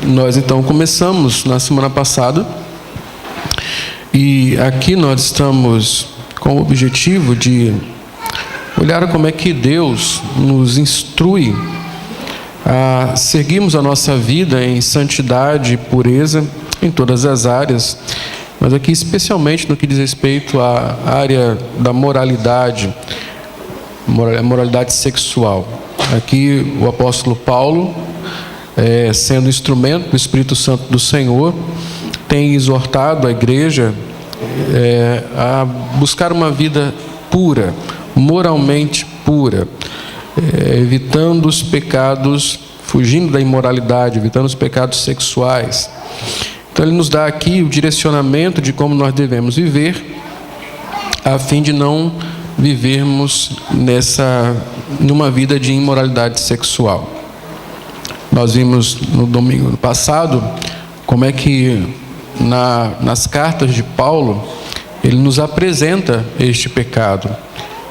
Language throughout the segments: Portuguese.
Nós então começamos na semana passada e aqui nós estamos com o objetivo de olhar como é que Deus nos instrui a seguirmos a nossa vida em santidade e pureza em todas as áreas, mas aqui especialmente no que diz respeito à área da moralidade sexual. Aqui o apóstolo Paulo, sendo instrumento do Espírito Santo do Senhor, tem exortado a igreja a buscar uma vida pura, moralmente pura, evitando os pecados, fugindo da imoralidade, evitando os pecados sexuais. Então ele nos dá aqui o direcionamento de como nós devemos viver, a fim de não vivermos numa vida de imoralidade sexual. Nós vimos no domingo passado como é que nas cartas de Paulo ele nos apresenta este pecado.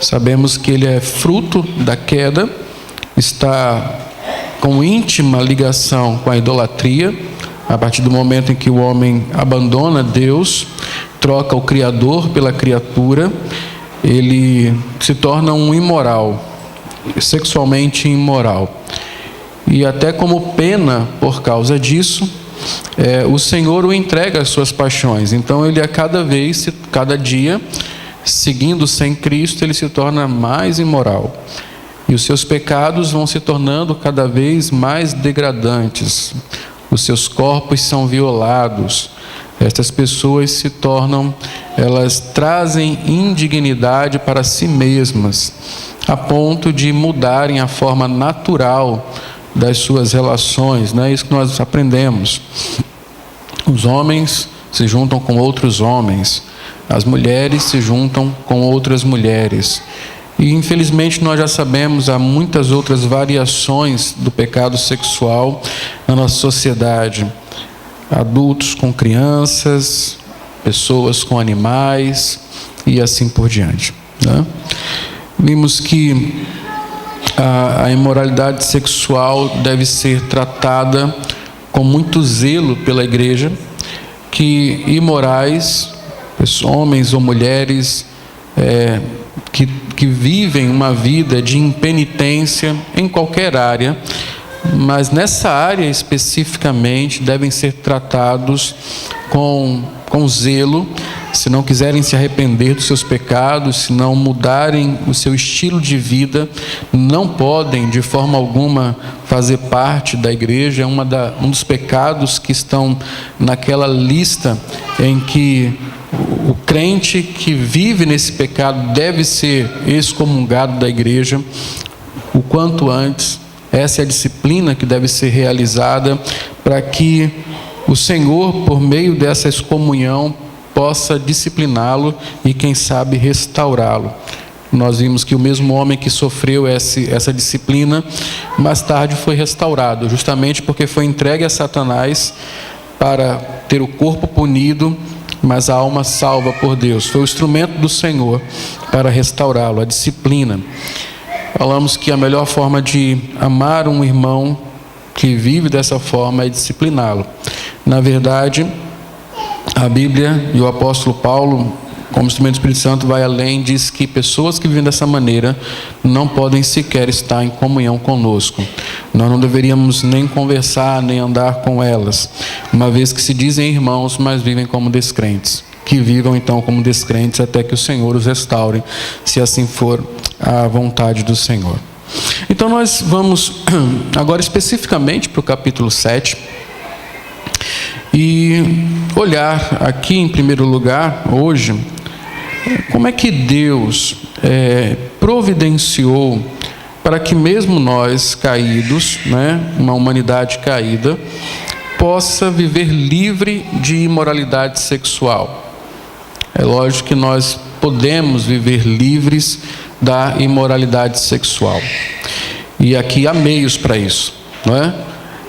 Sabemos que ele é fruto da queda, está com íntima ligação com a idolatria, a partir do momento em que o homem abandona Deus, troca o Criador pela criatura, ele se torna um imoral, sexualmente imoral. E até como pena por causa disso, o Senhor o entrega às suas paixões. Então ele cada dia, seguindo sem Cristo, ele se torna mais imoral. E os seus pecados vão se tornando cada vez mais degradantes. Os seus corpos são violados. Estas pessoas elas trazem indignidade para si mesmas, a ponto de mudarem a forma natural das suas relações, não é isso que nós aprendemos. Os homens se juntam com outros homens, as mulheres se juntam com outras mulheres. E infelizmente nós já sabemos, há muitas outras variações do pecado sexual na nossa sociedade. Adultos com crianças, pessoas com animais e assim por diante, né? Vimos que a imoralidade sexual deve ser tratada com muito zelo pela igreja, que imorais, homens ou mulheres que vivem uma vida de impenitência em qualquer área, mas nessa área especificamente devem ser tratados com zelo. Se não quiserem se arrepender dos seus pecados, se não mudarem o seu estilo de vida, não podem de forma alguma fazer parte da igreja. É um dos pecados que estão naquela lista em que o crente que vive nesse pecado deve ser excomungado da igreja o quanto antes. Essa é a disciplina que deve ser realizada para que o Senhor, por meio dessa excomunhão, possa discipliná-lo e, quem sabe, restaurá-lo. Nós vimos que o mesmo homem que sofreu essa disciplina, mais tarde foi restaurado, justamente porque foi entregue a Satanás para ter o corpo punido, mas a alma salva por Deus. Foi o instrumento do Senhor para restaurá-lo, a disciplina. Falamos que a melhor forma de amar um irmão que vive dessa forma é discipliná-lo. Na verdade, a Bíblia e o apóstolo Paulo, como instrumento do Espírito Santo, vai além, diz que pessoas que vivem dessa maneira não podem sequer estar em comunhão conosco. Nós não deveríamos nem conversar, nem andar com elas, uma vez que se dizem irmãos, mas vivem como descrentes. Que vivam então como descrentes até que o Senhor os restaure, se assim for a vontade do Senhor. Então nós vamos agora especificamente para o capítulo 7 e olhar aqui em primeiro lugar hoje como é que Deus providenciou para que mesmo nós caídos, né, uma humanidade caída, possa viver livre de imoralidade sexual. É lógico que nós podemos viver livres da imoralidade sexual. E aqui há meios para isso, não é?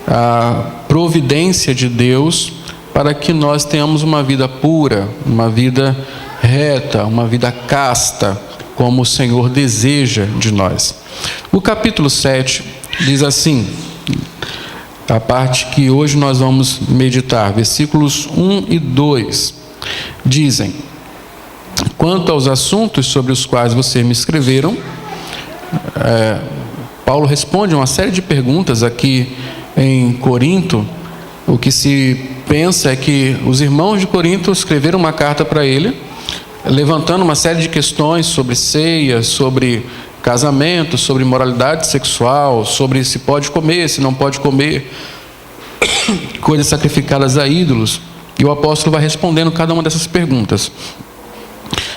A providência de Deus para que nós tenhamos uma vida pura, uma vida reta, uma vida casta, como o Senhor deseja de nós. O capítulo 7 diz assim: a parte que hoje nós vamos meditar, versículos 1 e 2, dizem: quanto aos assuntos sobre os quais vocês me escreveram, Paulo responde uma série de perguntas aqui em Corinto. O que se pensa é que os irmãos de Corinto escreveram uma carta para ele, levantando uma série de questões sobre ceia, sobre casamento, sobre moralidade sexual, sobre se pode comer, se não pode comer, coisas sacrificadas a ídolos. E o apóstolo vai respondendo cada uma dessas perguntas.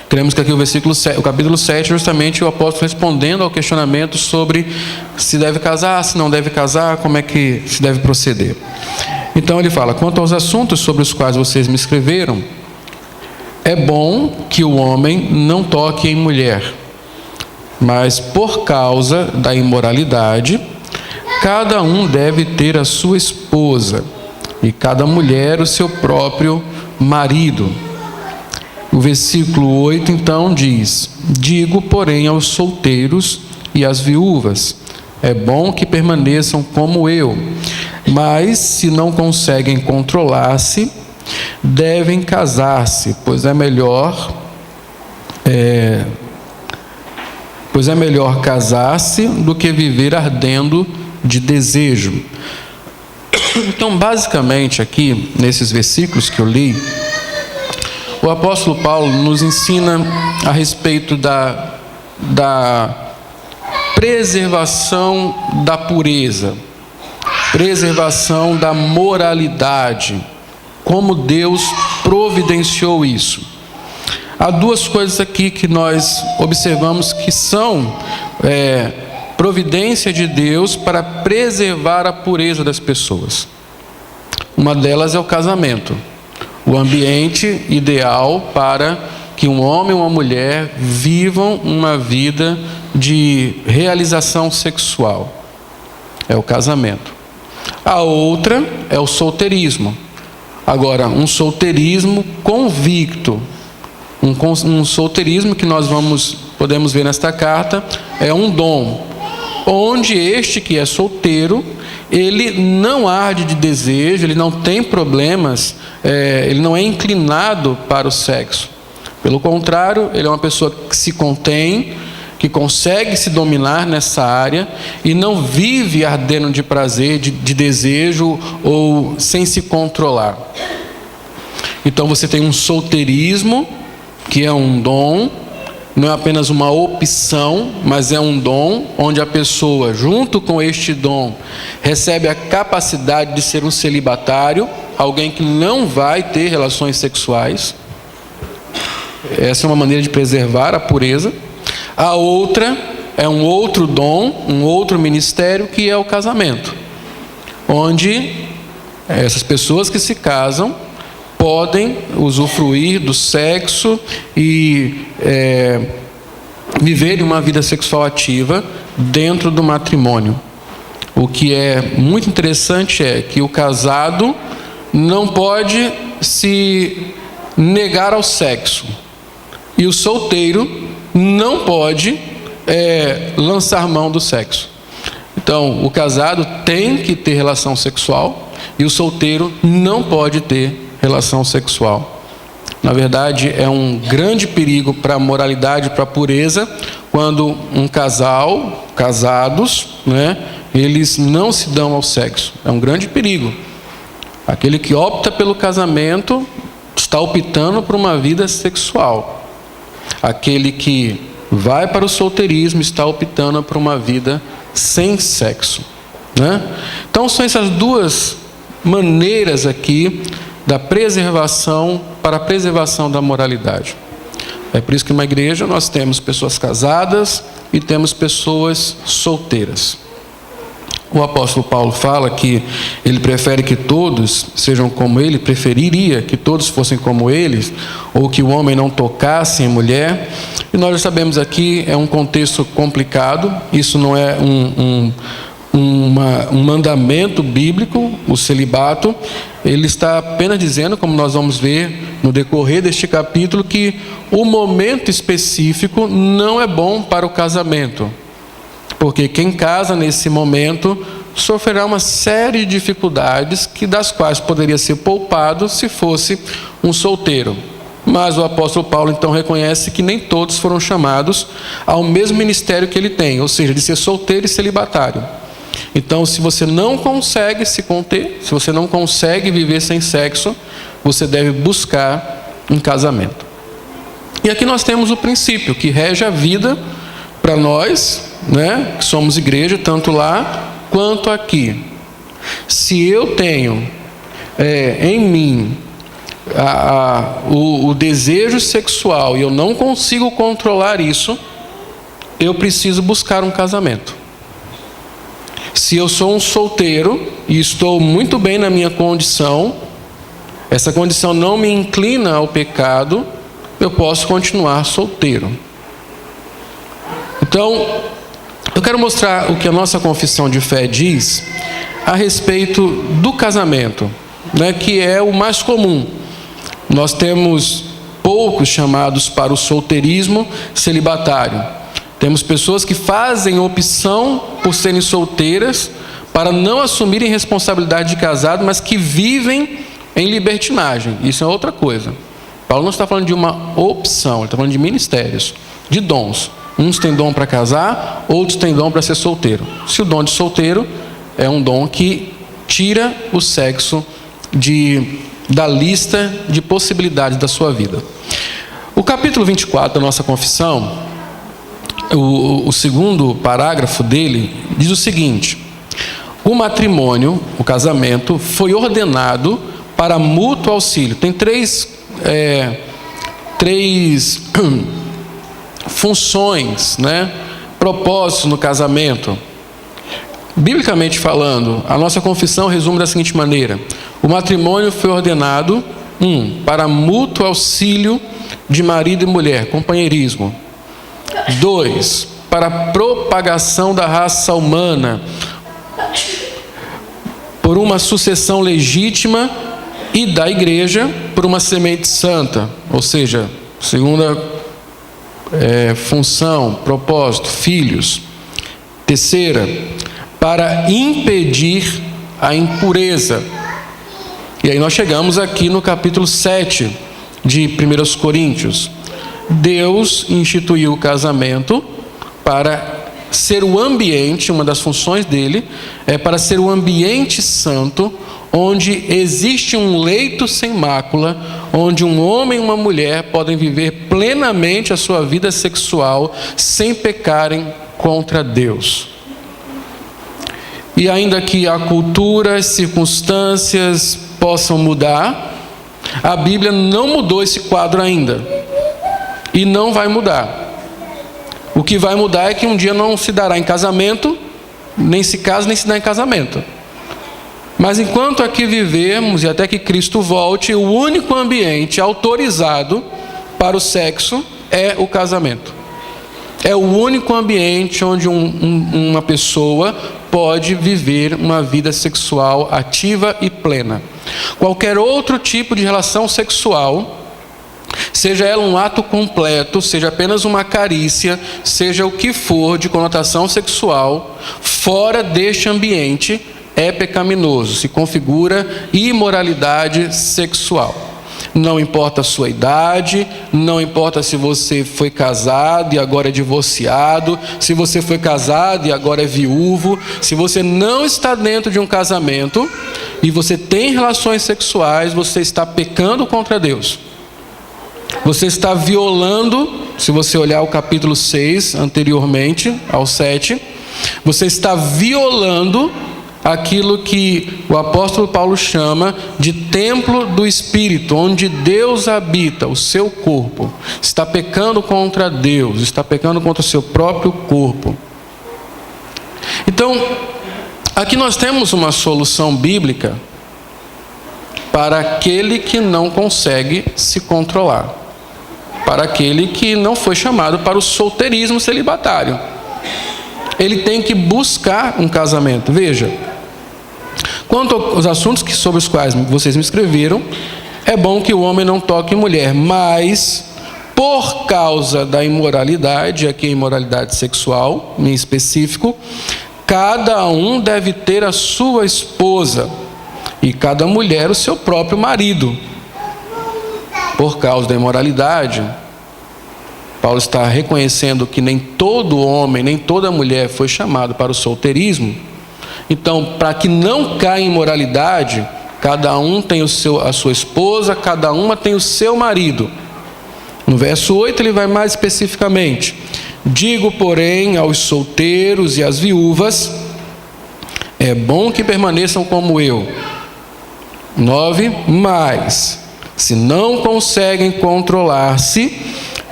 Cremos que aqui o capítulo 7 é justamente o apóstolo respondendo ao questionamento sobre se deve casar, se não deve casar, como é que se deve proceder. Então ele fala: quanto aos assuntos sobre os quais vocês me escreveram, é bom que o homem não toque em mulher, mas por causa da imoralidade, cada um deve ter a sua esposa, e cada mulher o seu próprio marido. O versículo 8 então diz: digo, porém, aos solteiros e às viúvas, é bom que permaneçam como eu, mas se não conseguem controlar-se, devem casar-se, pois é melhor casar-se do que viver ardendo de desejo. Então, basicamente, aqui, nesses versículos que eu li, o apóstolo Paulo nos ensina a respeito da preservação da pureza, preservação da moralidade, como Deus providenciou isso. Há duas coisas aqui que nós observamos que são providência de Deus para preservar a pureza das pessoas. Uma delas é o casamento, o ambiente ideal para que um homem e uma mulher vivam uma vida de realização sexual. É o casamento. A outra é o solteirismo. Agora, um solteirismo convicto, um solteirismo que nós podemos ver nesta carta, é um dom, onde este que é solteiro, ele não arde de desejo, ele não tem problemas, ele não é inclinado para o sexo. Pelo contrário, ele é uma pessoa que se contém, que consegue se dominar nessa área e não vive ardendo de prazer, de desejo ou sem se controlar. Então você tem um solteirismo, que é um dom, não é apenas uma opção, mas é um dom, onde a pessoa, junto com este dom, recebe a capacidade de ser um celibatário, alguém que não vai ter relações sexuais. Essa é uma maneira de preservar a pureza. A outra é um outro dom, um outro ministério, que é o casamento, onde essas pessoas que se casam podem usufruir do sexo e viverem uma vida sexual ativa dentro do matrimônio. O que é muito interessante é que o casado não pode se negar ao sexo, e o solteiro não pode lançar mão do sexo. Então, o casado tem que ter relação sexual e o solteiro não pode ter relação sexual. Na verdade, é um grande perigo para a moralidade, para a pureza, quando um casal, casados, eles não se dão ao sexo. É um grande perigo. Aquele que opta pelo casamento está optando por uma vida sexual. Aquele que vai para o solteirismo está optando por uma vida sem sexo. Então, são essas duas maneiras aqui da preservação, para a preservação da moralidade. É por isso que numa igreja nós temos pessoas casadas e temos pessoas solteiras. O apóstolo Paulo fala que ele prefere que todos sejam como ele, preferiria que todos fossem como eles, ou que o homem não tocasse em mulher. E nós já sabemos aqui, é um contexto complicado, isso não é um mandamento bíblico, o celibato. Ele está apenas dizendo, como nós vamos ver no decorrer deste capítulo, que o momento específico não é bom para o casamento, porque quem casa nesse momento sofrerá uma série de dificuldades das quais poderia ser poupado se fosse um solteiro. Mas o apóstolo Paulo então reconhece que nem todos foram chamados ao mesmo ministério que ele tem, ou seja, de ser solteiro e celibatário. Então, se você não consegue se conter, se você não consegue viver sem sexo, você deve buscar um casamento. E aqui nós temos o princípio que rege a vida para nós, né, que somos igreja, tanto lá quanto aqui. Se eu tenho em mim o desejo sexual e eu não consigo controlar isso, eu preciso buscar um casamento. Se eu sou um solteiro e estou muito bem na minha condição, essa condição não me inclina ao pecado, eu posso continuar solteiro. Então, eu quero mostrar o que a nossa confissão de fé diz a respeito do casamento, né, que é o mais comum. Nós temos poucos chamados para o solteirismo celibatário. Temos pessoas que fazem opção por serem solteiras para não assumirem responsabilidade de casado, mas que vivem em libertinagem. Isso é outra coisa. Paulo não está falando de uma opção, ele está falando de ministérios, de dons. Uns têm dom para casar, outros têm dom para ser solteiro. Se o dom de solteiro é um dom que tira o sexo da lista de possibilidades da sua vida. O capítulo 24 da nossa confissão, o segundo parágrafo dele, diz o seguinte: o matrimônio, o casamento, foi ordenado para mútuo auxílio. Tem três funções, né, propósitos no casamento. Biblicamente falando, a nossa confissão resume da seguinte maneira: o matrimônio foi ordenado, para mútuo auxílio de marido e mulher, companheirismo. 2, para a propagação da raça humana, por uma sucessão legítima, e da igreja por uma semente santa, ou seja, segunda função, propósito, filhos. 3, para impedir a impureza. E aí nós chegamos aqui no capítulo 7 de 1 Coríntios. Deus instituiu o casamento para ser o ambiente, uma das funções dele é para ser o ambiente santo, onde existe um leito sem mácula, onde um homem e uma mulher podem viver plenamente a sua vida sexual sem pecarem contra Deus. E ainda que a cultura, as circunstâncias possam mudar, a Bíblia não mudou esse quadro ainda e não vai mudar. O que vai mudar é que um dia não se dará em casamento, nem se casa, nem se dá em casamento. Mas enquanto aqui vivemos e até que Cristo volte, o único ambiente autorizado para o sexo é o casamento. É o único ambiente onde uma pessoa pode viver uma vida sexual ativa e plena. Qualquer outro tipo de relação sexual, seja ela um ato completo, seja apenas uma carícia, seja o que for de conotação sexual, fora deste ambiente é pecaminoso, se configura imoralidade sexual. Não importa a sua idade, não importa se você foi casado e agora é divorciado, se você foi casado e agora é viúvo, se você não está dentro de um casamento e você tem relações sexuais, você está pecando contra Deus. Você está violando, se você olhar o capítulo 6 anteriormente ao 7, você está violando aquilo que o apóstolo Paulo chama de templo do Espírito, onde Deus habita, o seu corpo. Está pecando contra Deus, está pecando contra o seu próprio corpo. Então, aqui nós temos uma solução bíblica para aquele que não consegue se controlar, para aquele que não foi chamado para o solteirismo celibatário. Ele tem que buscar um casamento. Veja, quanto aos assuntos sobre os quais vocês me escreveram, é bom que o homem não toque mulher, mas por causa da imoralidade, aqui a imoralidade sexual em específico, cada um deve ter a sua esposa, e cada mulher o seu próprio marido. Por causa da imoralidade, Paulo está reconhecendo que nem todo homem, nem toda mulher foi chamado para o solteirismo. Então, para que não caia em imoralidade, cada um tem a sua esposa, cada uma tem o seu marido. No verso 8 ele vai mais especificamente: digo, porém, aos solteiros e às viúvas, é bom que permaneçam como eu. 9, mas, se não conseguem controlar-se,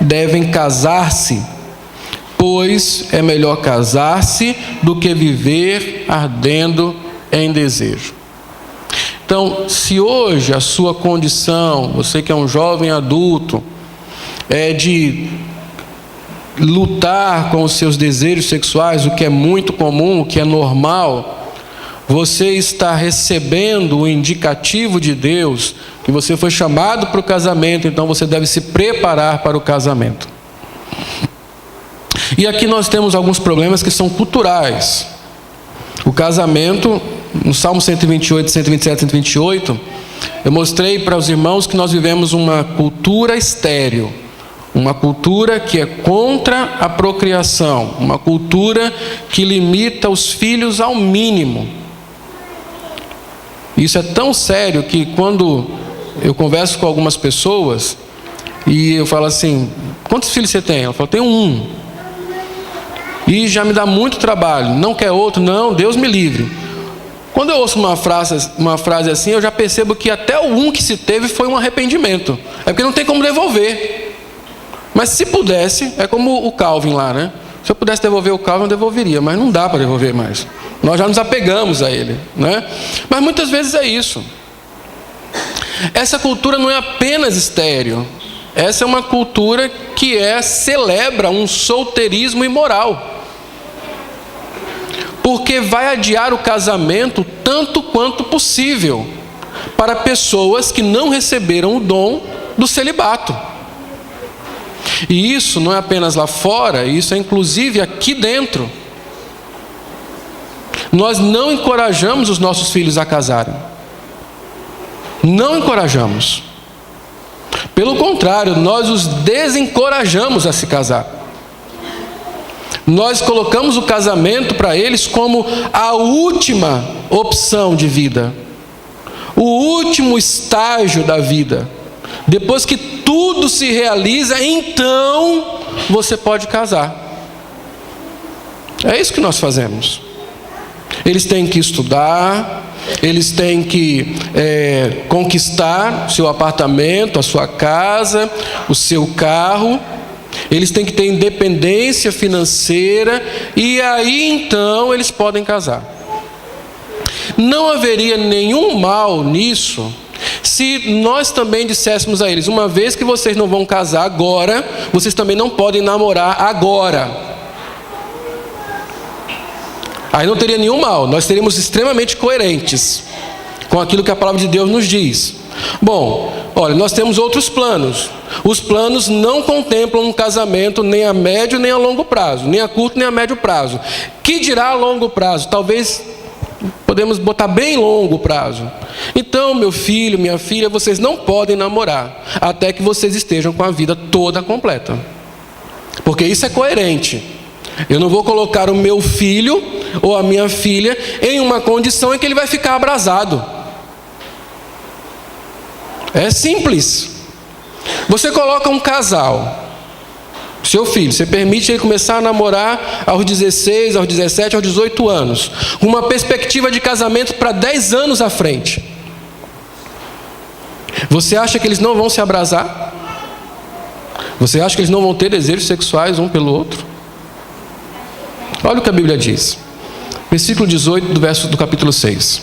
devem casar-se, pois é melhor casar-se do que viver ardendo em desejo. Então, se hoje a sua condição, você que é um jovem adulto, é de lutar com os seus desejos sexuais, o que é muito comum, o que é normal, você está recebendo o indicativo de Deus que você foi chamado para o casamento, então você deve se preparar para o casamento. E aqui nós temos alguns problemas que são culturais. O casamento, no Salmo 128, 127, 128, eu mostrei para os irmãos que nós vivemos uma cultura estéril, uma cultura que é contra a procriação, uma cultura que limita os filhos ao mínimo. Isso é tão sério que quando eu converso com algumas pessoas e eu falo assim: quantos filhos você tem? Ela fala: tenho um. E já me dá muito trabalho. Não quer outro? Não, Deus me livre. Quando eu ouço uma frase assim, eu já percebo que até o um que se teve foi um arrependimento. É porque não tem como devolver. Mas se pudesse, é como o Calvin lá, né? Se eu pudesse devolver o Calvin, eu devolveria, mas não dá para devolver mais. Nós já nos apegamos a ele, né? Mas muitas vezes é isso. Essa cultura não é apenas estéril. Essa é uma cultura que celebra um solteirismo imoral. Porque vai adiar o casamento tanto quanto possível para pessoas que não receberam o dom do celibato. E isso não é apenas lá fora, isso é inclusive aqui dentro. Nós não encorajamos os nossos filhos a casarem. Não encorajamos. Pelo contrário, nós os desencorajamos a se casar. Nós colocamos o casamento para eles como a última opção de vida, o último estágio da vida. Depois que tudo se realiza, então você pode casar. É isso que nós fazemos. Eles têm que estudar, eles têm que conquistar seu apartamento, a sua casa, o seu carro. Eles têm que ter independência financeira e aí então eles podem casar. Não haveria nenhum mal nisso se nós também disséssemos a eles: uma vez que vocês não vão casar agora, vocês também não podem namorar agora. Aí não teria nenhum mal, nós seríamos extremamente coerentes com aquilo que a palavra de Deus nos diz. Bom, olha, nós temos outros planos. Os planos não contemplam um casamento nem a médio nem a longo prazo, nem a curto nem a médio prazo. Que dirá a longo prazo? Talvez podemos botar bem longo prazo. Então, meu filho, minha filha, vocês não podem namorar até que vocês estejam com a vida toda completa. Porque isso é coerente. Eu não vou colocar o meu filho ou a minha filha em uma condição em que ele vai ficar abrasado. É simples. Você coloca um casal, seu filho, você permite ele começar a namorar aos 16, aos 17, aos 18 anos, com uma perspectiva de casamento para 10 anos à frente. Você acha que eles não vão se abrasar? Você acha que eles não vão ter desejos sexuais um pelo outro? Olha o que a Bíblia diz. Versículo 18 do capítulo 6.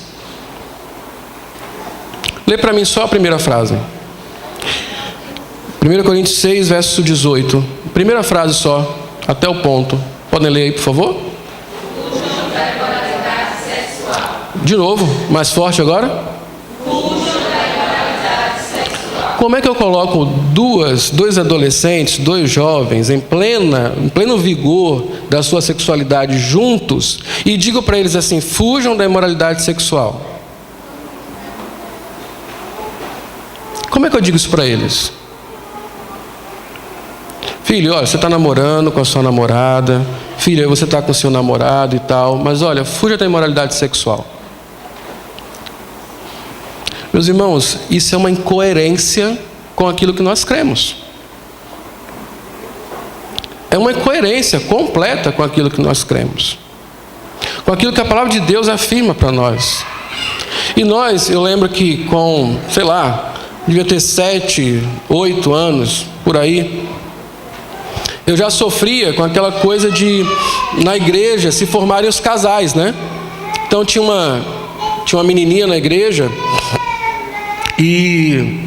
Lê para mim só a primeira frase. 1 Coríntios 6, verso 18. Primeira frase só, até o ponto. Podem ler aí, por favor? De novo, mais forte agora. Como é que eu coloco dois adolescentes, dois jovens, em pleno vigor da sua sexualidade juntos, e digo para eles assim: fujam da imoralidade sexual? Como é que eu digo isso para eles? Filho, olha, você está namorando com a sua namorada. Filho, você está com o seu namorado e tal. Mas olha, fuja da imoralidade sexual. Meus irmãos, isso é uma incoerência com aquilo que nós cremos. É uma incoerência completa com aquilo que nós cremos. Com aquilo que a palavra de Deus afirma para nós. E eu lembro que com, devia ter 7, 8 anos, por aí, eu já sofria com aquela coisa de, na igreja, se formarem os casais, né? Então tinha uma menininha na igreja, e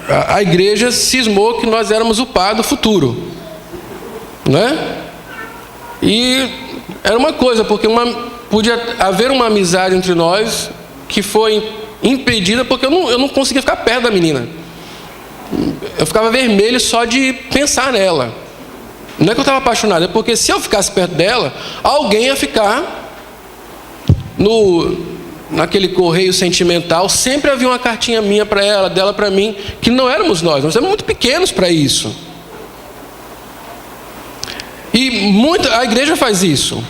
a igreja cismou que nós éramos o par do futuro, né? E era uma coisa, porque podia haver uma amizade entre nós que foi impedida porque eu não conseguia ficar perto da menina. Eu ficava vermelho só de pensar nela. Não é que eu estava apaixonado, é porque se eu ficasse perto dela, alguém ia ficar naquele correio sentimental. Sempre havia uma cartinha minha para ela, dela para mim, que não éramos nós éramos muito pequenos para isso. E a igreja faz isso.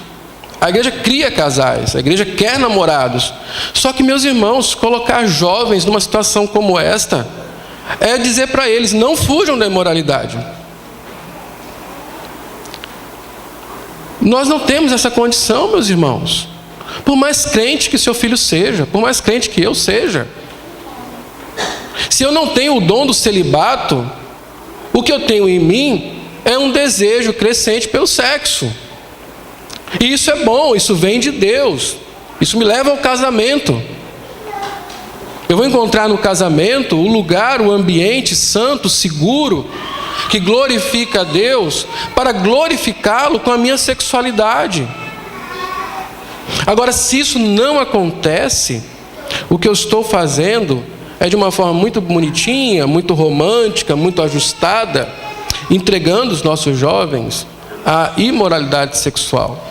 A igreja cria casais, a igreja quer namorados. Só que, meus irmãos, colocar jovens numa situação como esta é dizer para eles: não fujam da imoralidade. Nós não temos essa condição, meus irmãos. Por mais crente que seu filho seja, por mais crente que eu seja, se eu não tenho o dom do celibato, o que eu tenho em mim é um desejo crescente pelo sexo. E isso é bom, isso vem de Deus. Isso me leva ao casamento. Eu vou encontrar no casamento o lugar, o ambiente santo, seguro, que glorifica a Deus, para glorificá-lo com a minha sexualidade. Agora, se isso não acontece, o que eu estou fazendo é de uma forma muito bonitinha, muito romântica, muito ajustada, entregando os nossos jovens à imoralidade sexual.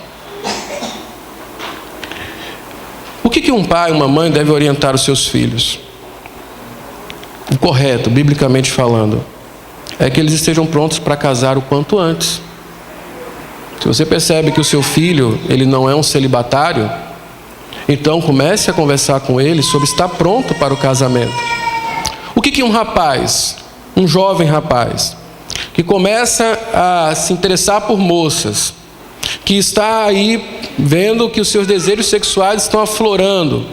O que um pai e uma mãe deve orientar os seus filhos? O correto, biblicamente falando, é que eles estejam prontos para casar o quanto antes. Se você percebe que o seu filho, ele não é um celibatário, então comece a conversar com ele sobre estar pronto para o casamento. O que um rapaz, um jovem rapaz, que começa a se interessar por moças, que está aí vendo que os seus desejos sexuais estão aflorando,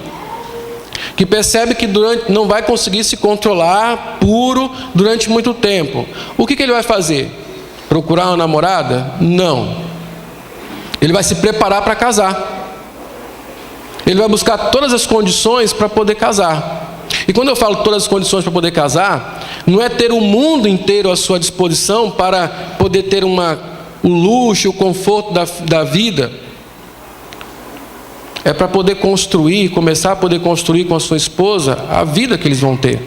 que percebe que não vai conseguir se controlar puro durante muito tempo, o que ele vai fazer? Procurar uma namorada? Não. Ele vai se preparar para casar. Ele vai buscar todas as condições para poder casar. E quando eu falo todas as condições para poder casar, não é ter o mundo inteiro à sua disposição para poder ter o luxo, o conforto da vida. É para poder começar a poder construir com a sua esposa a vida que eles vão ter.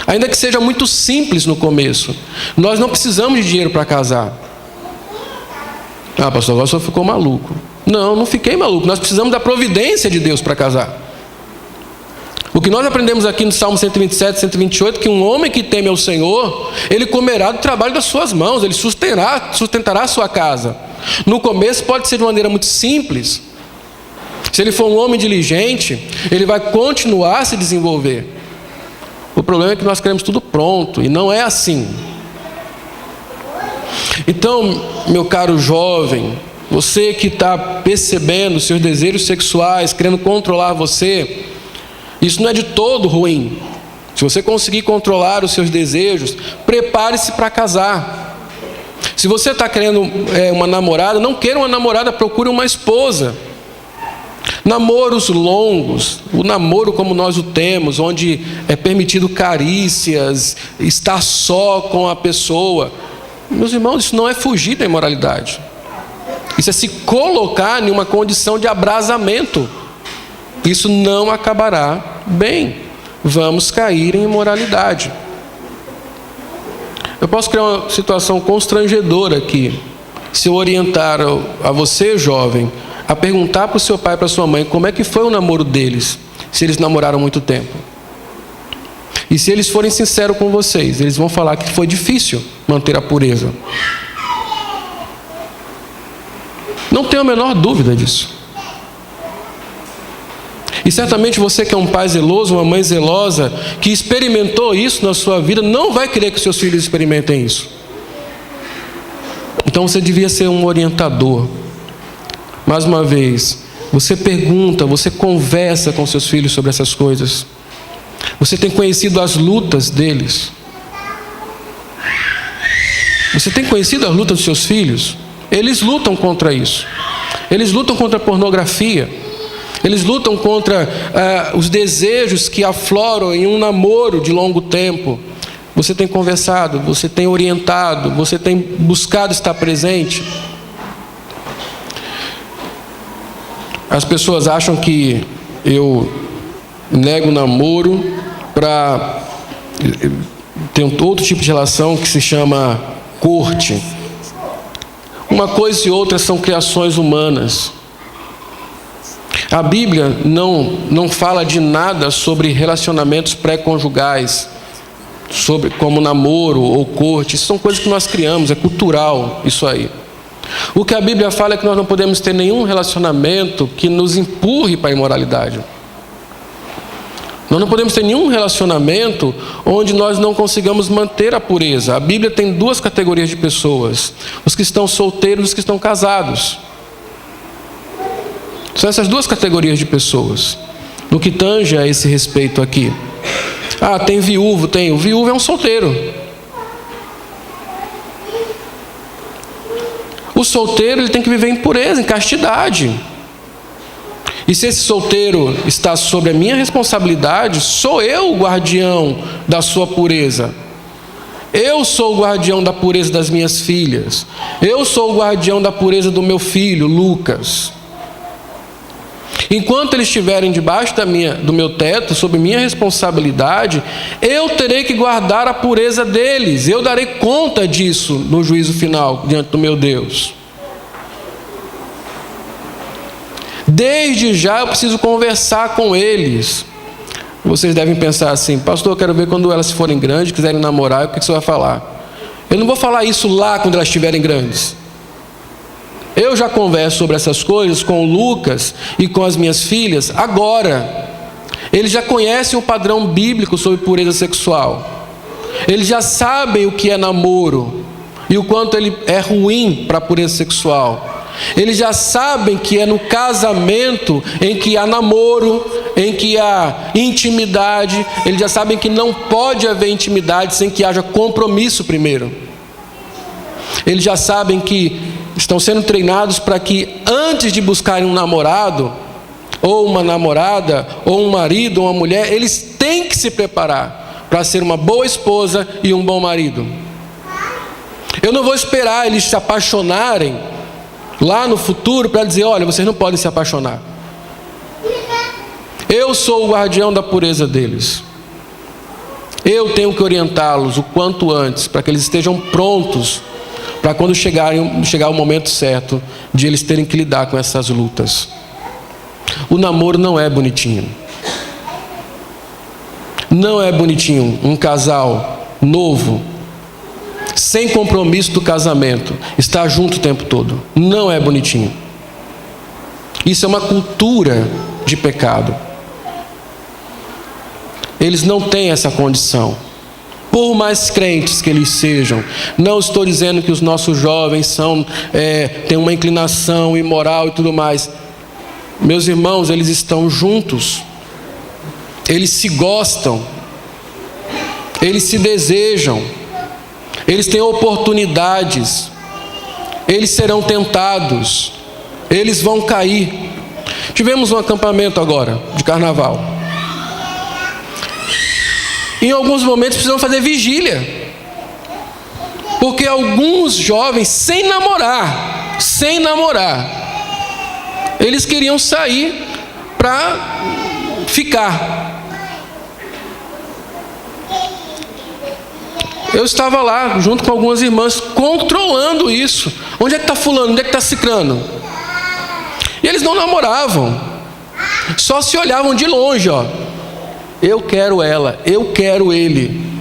Ainda que seja muito simples no começo. Nós não precisamos de dinheiro para casar. Ah, pastor, agora só ficou maluco. Não fiquei maluco. Nós precisamos da providência de Deus para casar. O que nós aprendemos aqui no Salmo 127, 128, que um homem que teme ao Senhor, ele comerá do trabalho das suas mãos, ele sustentará a sua casa. No começo pode ser de maneira muito simples. Se ele for um homem diligente, ele vai continuar a se desenvolver. O problema é que nós queremos tudo pronto, e não é assim. Então, meu caro jovem, você que está percebendo seus desejos sexuais, querendo controlar você, isso não é de todo ruim. Se você conseguir controlar os seus desejos, prepare-se para casar. Se você está querendo uma namorada, não queira uma namorada, procure uma esposa. Namoros longos, o namoro como nós o temos, onde é permitido carícias, estar só com a pessoa. Meus irmãos, isso não é fugir da imoralidade. Isso é se colocar em uma condição de abrasamento. Isso não acabará bem. Vamos cair em imoralidade. Eu posso criar uma situação constrangedora aqui, se eu orientar a você, jovem, a perguntar para o seu pai e para a sua mãe como é que foi o namoro deles, se eles namoraram muito tempo. E se eles forem sinceros com vocês, eles vão falar que foi difícil manter a pureza. Não tenho a menor dúvida disso. E certamente você que é um pai zeloso, uma mãe zelosa, que experimentou isso na sua vida, não vai querer que seus filhos experimentem isso. Então você devia ser um orientador. Mais uma vez, você pergunta, você conversa com seus filhos sobre essas coisas. Você tem conhecido as lutas deles. Você tem conhecido as lutas dos seus filhos? Eles lutam contra isso. Eles lutam contra a pornografia. Eles lutam contra os desejos que afloram em um namoro de longo tempo. Você tem conversado, você tem orientado, você tem buscado estar presente. As pessoas acham que eu nego namoro para ter outro tipo de relação que se chama corte. Uma coisa e outra são criações humanas. A Bíblia não fala de nada sobre relacionamentos pré-conjugais, sobre como namoro ou corte. Isso são coisas que nós criamos, é cultural isso aí. O que a Bíblia fala é que nós não podemos ter nenhum relacionamento que nos empurre para a imoralidade. Nós não podemos ter nenhum relacionamento onde nós não consigamos manter a pureza. A Bíblia tem duas categorias de pessoas: os que estão solteiros e os que estão casados. São essas duas categorias de pessoas. No que tange a esse respeito aqui. Tem viúvo, tem. O viúvo é um solteiro. O solteiro ele tem que viver em pureza, em castidade. E se esse solteiro está sob a minha responsabilidade, sou eu o guardião da sua pureza. Eu sou o guardião da pureza das minhas filhas. Eu sou o guardião da pureza do meu filho, Lucas. Enquanto eles estiverem debaixo do meu teto, sob minha responsabilidade, eu terei que guardar a pureza deles. Eu darei conta disso no juízo final, diante do meu Deus. Desde já eu preciso conversar com eles. Vocês devem pensar assim: pastor, eu quero ver quando elas forem grandes, quiserem namorar, o que você vai falar? Eu não vou falar isso lá quando elas estiverem grandes. Eu já converso sobre essas coisas com o Lucas e com as minhas filhas agora. Eles já conhecem o padrão bíblico sobre pureza sexual. Eles já sabem o que é namoro e o quanto ele é ruim para a pureza sexual. Eles já sabem que é no casamento em que há namoro, em que há intimidade. Eles já sabem que não pode haver intimidade sem que haja compromisso primeiro. Eles já sabem que estão sendo treinados para que antes de buscarem um namorado, ou uma namorada, ou um marido, ou uma mulher, eles têm que se preparar para ser uma boa esposa e um bom marido. Eu não vou esperar eles se apaixonarem lá no futuro para dizer: olha, vocês não podem se apaixonar. Eu sou o guardião da pureza deles. Eu tenho que orientá-los o quanto antes, para que eles estejam prontos para quando chegar o momento certo de eles terem que lidar com essas lutas. O namoro não é bonitinho. Não é bonitinho um casal novo, sem compromisso do casamento, estar junto o tempo todo. Não é bonitinho. Isso é uma cultura de pecado. Eles não têm essa condição. Por mais crentes que eles sejam, não estou dizendo que os nossos jovens têm uma inclinação imoral e tudo mais. Meus irmãos, eles estão juntos, eles se gostam, eles se desejam, eles têm oportunidades, eles serão tentados, eles vão cair. Tivemos um acampamento agora, de carnaval. Em alguns momentos precisam fazer vigília, porque alguns jovens sem namorar, eles queriam sair para ficar. Eu estava lá, junto com algumas irmãs, controlando isso. Onde é que está fulano? Onde é que está cicrano? E eles não namoravam. Só se olhavam de longe, ó. Eu quero ela, eu quero ele.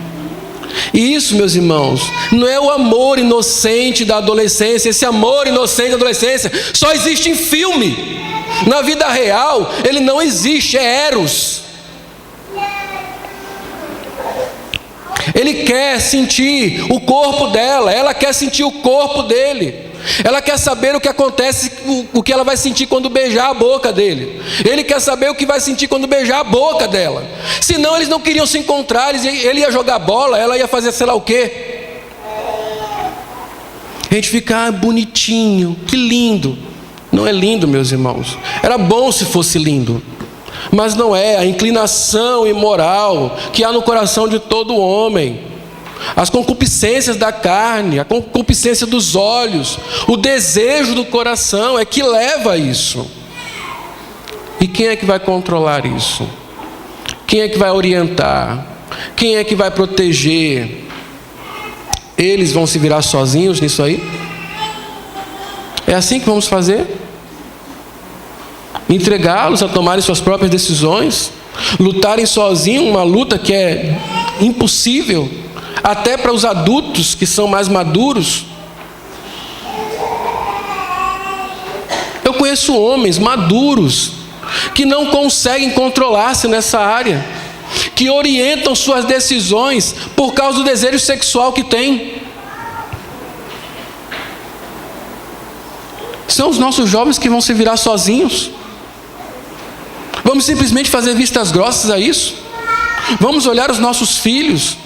E isso, meus irmãos, não é o amor inocente da adolescência. Esse amor inocente da adolescência só existe em filme. Na vida real, ele não existe, é eros. Ele quer sentir o corpo dela, ela quer sentir o corpo dele. Ela quer saber o que acontece, o que ela vai sentir quando beijar a boca dele. Ele quer saber o que vai sentir quando beijar a boca dela. Senão eles não queriam se encontrar, ele ia jogar bola, ela ia fazer sei lá o quê. A gente fica, bonitinho, que lindo. Não é lindo, meus irmãos. Era bom se fosse lindo, mas não é. A inclinação imoral que há no coração de todo homem, as concupiscências da carne, a concupiscência dos olhos, o desejo do coração é que leva a isso. E quem é que vai controlar isso? Quem é que vai orientar? Quem é que vai proteger? Eles vão se virar sozinhos nisso aí? É assim que vamos fazer? Entregá-los a tomarem suas próprias decisões? Lutarem sozinhos uma luta que é impossível? Até para os adultos que são mais maduros. Eu conheço homens maduros que não conseguem controlar-se nessa área, que orientam suas decisões por causa do desejo sexual que têm. São os nossos jovens que vão se virar sozinhos? Vamos simplesmente fazer vistas grossas a isso? Vamos olhar os nossos filhos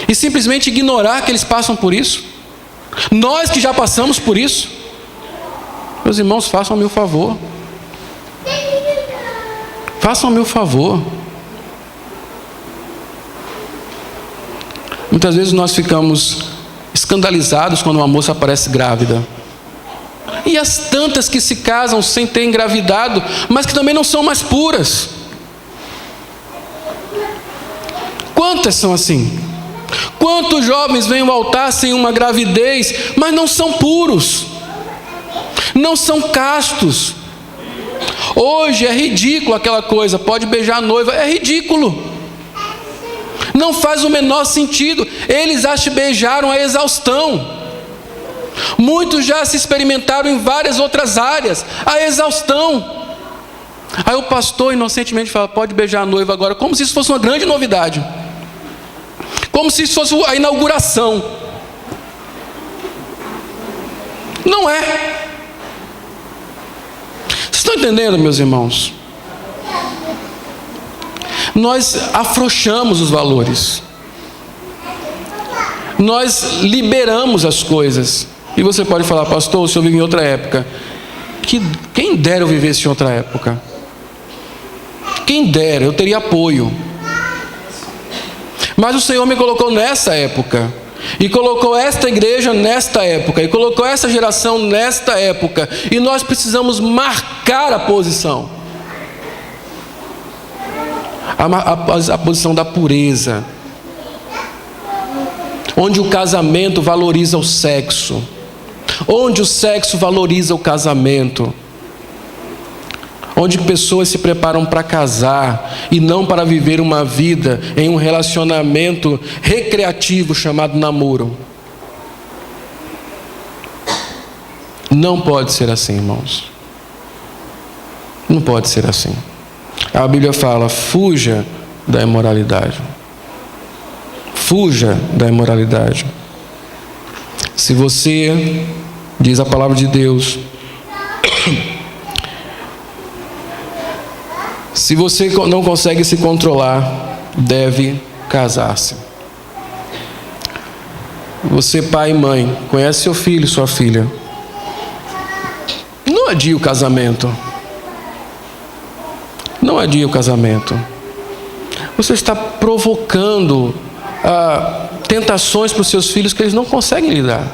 e simplesmente ignorar que eles passam por isso? Nós que já passamos por isso? Meus irmãos, façam-me o favor. Façam-me o favor. Muitas vezes nós ficamos escandalizados quando uma moça aparece grávida. E as tantas que se casam sem ter engravidado, mas que também não são mais puras. Quantas são assim? Quantos jovens vêm ao altar sem uma gravidez, mas não são puros, não são castos? Hoje é ridículo aquela coisa, pode beijar a noiva, é ridículo. Não faz o menor sentido. Eles já se beijaram a exaustão. Muitos já se experimentaram em várias outras áreas, a exaustão. Aí o pastor inocentemente fala, pode beijar a noiva agora, como se isso fosse uma grande novidade. Como se isso fosse a inauguração. Não é. Vocês estão entendendo, meus irmãos? Nós afrouxamos os valores. Nós liberamos as coisas. E você pode falar, pastor, o senhor vive em outra época. Quem dera eu vivesse em outra época. Quem dera, eu teria apoio. Mas o Senhor me colocou nessa época, e colocou esta igreja nesta época, e colocou essa geração nesta época, e nós precisamos marcar a posição. A posição da pureza, onde o casamento valoriza o sexo, onde o sexo valoriza o casamento, onde pessoas se preparam para casar e não para viver uma vida em um relacionamento recreativo chamado namoro. Não pode ser assim, irmãos. Não pode ser assim. A Bíblia fala, fuja da imoralidade. Fuja da imoralidade. Se você, diz a palavra de Deus, se você não consegue se controlar, deve casar-se. Você, pai e mãe, conhece seu filho, sua filha. Não adie o casamento. Não adie o casamento. Você está provocando tentações para os seus filhos que eles não conseguem lidar.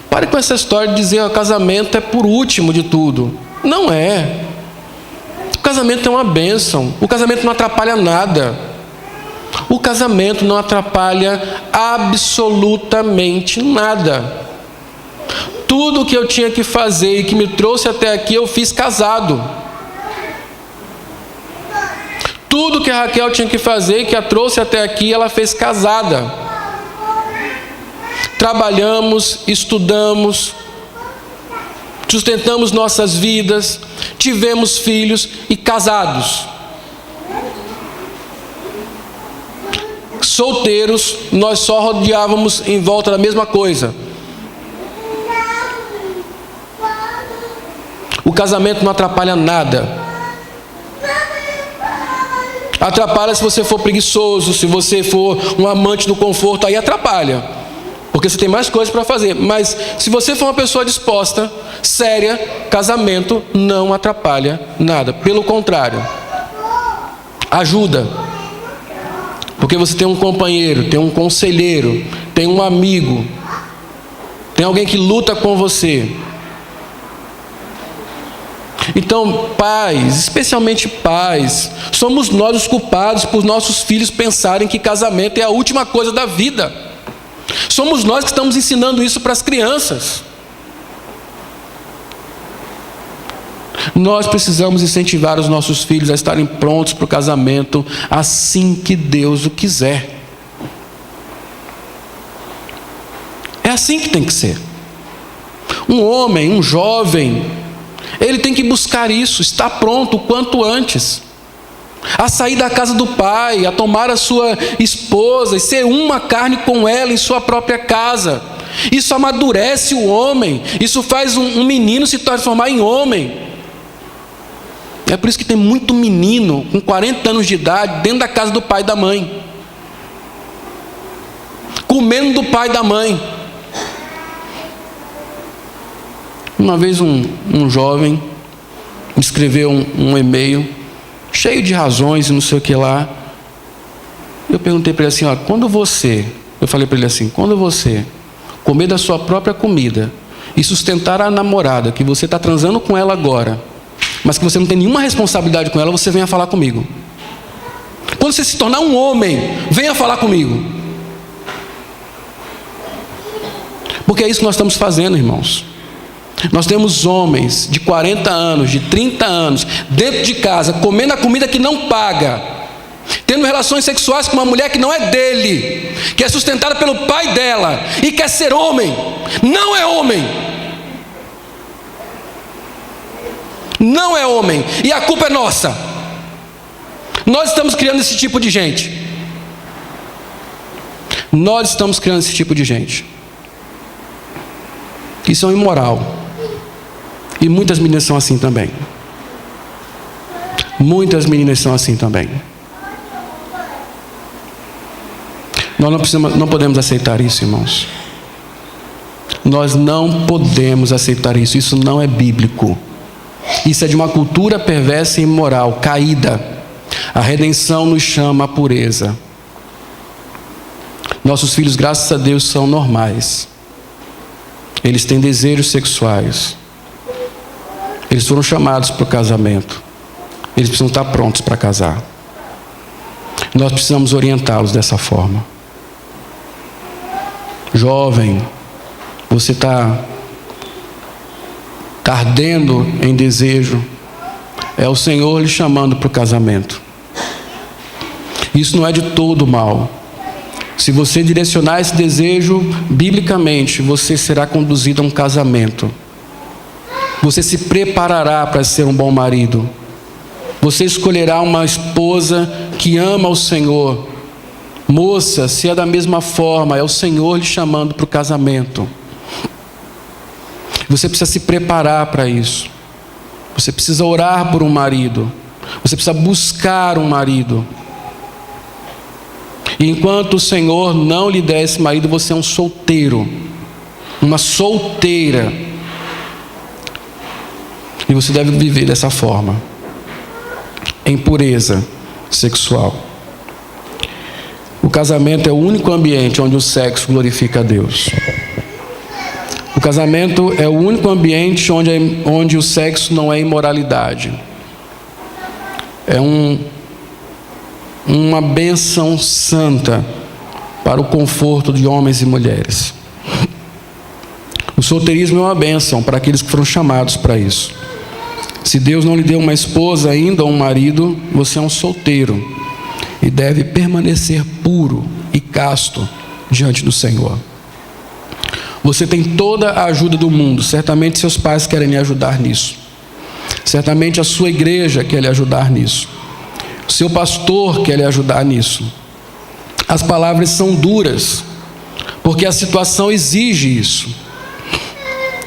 Pare com essa história de dizer que o casamento é por último de tudo. Não é. O casamento é uma bênção. O casamento não atrapalha nada. O casamento não atrapalha absolutamente nada. Tudo que eu tinha que fazer e que me trouxe até aqui, eu fiz casado. Tudo que a Raquel tinha que fazer e que a trouxe até aqui, ela fez casada. Trabalhamos, estudamos, sustentamos nossas vidas, tivemos filhos e casados. Solteiros, nós só rodeávamos em volta da mesma coisa. O casamento não atrapalha nada. Atrapalha se você for preguiçoso, se você for um amante do conforto, aí atrapalha, porque você tem mais coisas para fazer. Mas se você for uma pessoa disposta, séria, casamento não atrapalha nada. Pelo contrário, ajuda. Porque você tem um companheiro, tem um conselheiro, tem um amigo, tem alguém que luta com você. Então, pais, especialmente pais, somos nós os culpados por nossos filhos pensarem que casamento é a última coisa da vida. Somos nós que estamos ensinando isso para as crianças. Nós precisamos incentivar os nossos filhos a estarem prontos para o casamento assim que Deus o quiser. É assim que tem que ser. Um homem, um jovem, ele tem que buscar isso, estar pronto o quanto antes, a sair da casa do pai, a tomar a sua esposa e ser uma carne com ela em sua própria casa. Isso amadurece o homem, isso faz um menino se transformar em homem. É por isso que tem muito menino com 40 anos de idade dentro da casa do pai e da mãe, comendo do pai e da mãe. Uma vez um jovem me escreveu um e-mail cheio de razões e não sei o que lá. Eu perguntei para ele assim, eu falei para ele assim, quando você comer da sua própria comida e sustentar a namorada, que você está transando com ela agora, mas que você não tem nenhuma responsabilidade com ela, você venha falar comigo. Quando você se tornar um homem, venha falar comigo. Porque é isso que nós estamos fazendo, irmãos. Nós temos homens de 40 anos, de 30 anos, dentro de casa, comendo a comida que não paga, tendo relações sexuais com uma mulher que não é dele, que é sustentada pelo pai dela, e quer ser homem. Não é homem. Não é homem. E a culpa é nossa. Nós estamos criando esse tipo de gente. Nós estamos criando esse tipo de gente. Isso é imoral. E muitas meninas são assim também. Muitas meninas são assim também. Nós não podemos aceitar isso, irmãos. Nós não podemos aceitar isso. Isso não é bíblico. Isso é de uma cultura perversa e imoral, caída. A redenção nos chama à pureza. Nossos filhos, graças a Deus, são normais. Eles têm desejos sexuais. Eles foram chamados para o casamento. Eles precisam estar prontos para casar. Nós precisamos orientá-los dessa forma. Jovem, você está ardendo em desejo. É o Senhor lhe chamando para o casamento. Isso não é de todo mal. Se você direcionar esse desejo biblicamente, você será conduzido a um casamento. Você se preparará para ser um bom marido. Você escolherá uma esposa que ama o Senhor. Moça, se é da mesma forma, é o Senhor lhe chamando para o casamento. Você precisa se preparar para isso. Você precisa orar por um marido. Você precisa buscar um marido. E enquanto o Senhor não lhe der esse marido, você é um solteiro, uma solteira. E você deve viver dessa forma, em pureza sexual. O casamento é o único ambiente onde o sexo glorifica a Deus. O casamento é o único ambiente onde o sexo não é imoralidade. É um uma bênção santa para o conforto de homens e mulheres. O solteirismo é uma bênção para aqueles que foram chamados para isso. Se Deus não lhe deu uma esposa ainda ou um marido, você é um solteiro e deve permanecer puro e casto diante do Senhor. Você tem toda a ajuda do mundo. Certamente seus pais querem lhe ajudar nisso. Certamente a sua igreja quer lhe ajudar nisso. O seu pastor quer lhe ajudar nisso. As palavras são duras, porque a situação exige isso.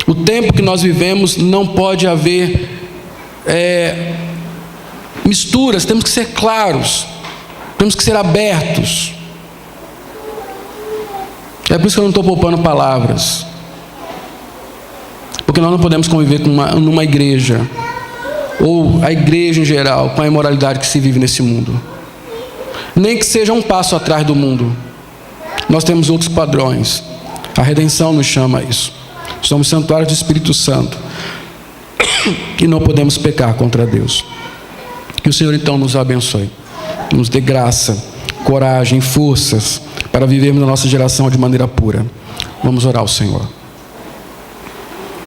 O tempo que nós vivemos não pode haver misturas. Temos que ser claros. Temos que ser abertos. É por isso que eu não estou poupando palavras. Porque nós não podemos conviver numa igreja, ou a igreja em geral, com a imoralidade que se vive nesse mundo. Nem que seja um passo atrás do mundo. Nós temos outros padrões. A redenção nos chama a isso. Somos santuários do Espírito Santo. E não podemos pecar contra Deus. Que o Senhor então nos abençoe. Nos dê graça, coragem, forças para vivermos a nossa geração de maneira pura. Vamos orar ao Senhor.